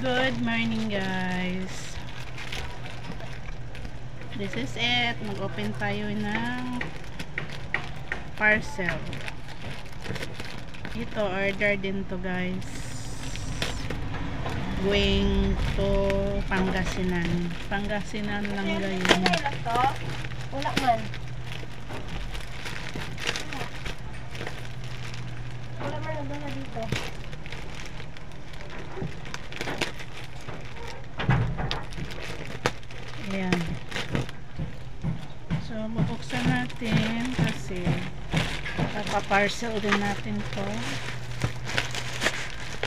Good morning guys. This is it. Mag-open tayo ng parcel. Ito, order din to guys. Going to Pangasinan. Pangasinan lang gayon. Wala man. Wala man nagdala dito. Ayan. So, bubuksan natin kasi papaparcel din natin to.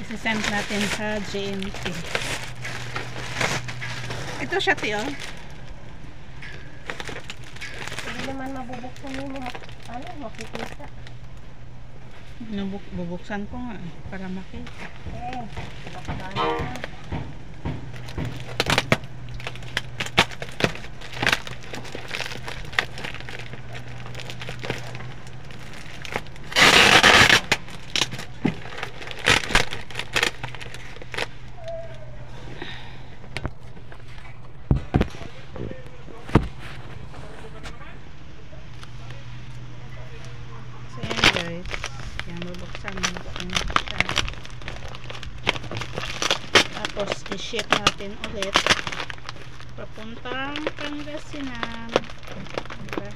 Isisend natin sa GMT. Ito siya, tiyo. Hindi naman mabubuksan mo. Makikita. Bubuksan ko nga para makita. Nakakano na. So, yan guys. Yan, bubuksan mo. Tapos, i-ship natin ulit. Papuntang Pangasinan. Diba?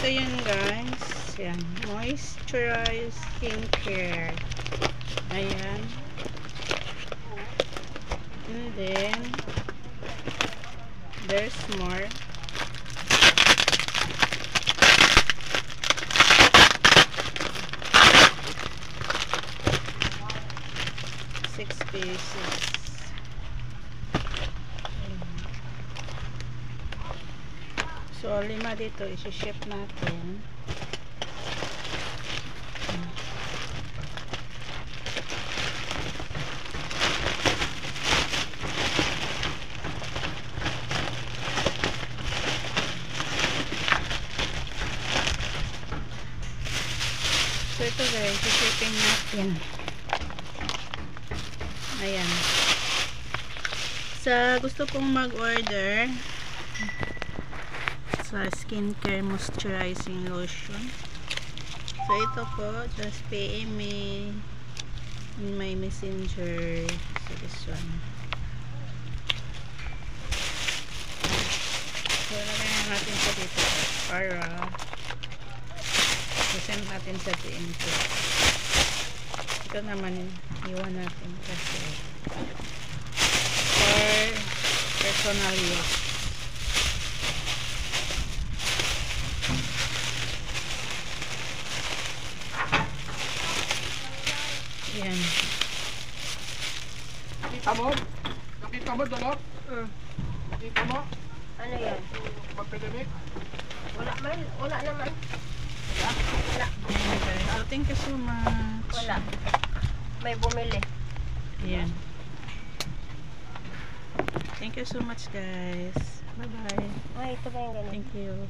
Ito yun guys. Yan. Moisturized skincare. Ayan. And then there's more. Six pieces. So, 5 dito, isi-ship natin. So, ito guys, isi-shipping natin. Ayan. Sa gusto pong mag-order sa skincare moisturizing lotion. So, ito po, just PM me in my messenger. So, this one. So, lagyan natin sa dito para send natin sa TNT. Ito naman, iwan natin kasi for personal use. Yan. Nakita mo? Nakita mo, Dolop? Nakita mo? Ano yan? Pag-pandemic? Wala man. Wala naman. Wala. Ayan guys. So, thank you so much. Wala. May bumili. Ayan. Thank you so much guys. Bye bye. Ay, ito ba yung ganun? Thank you.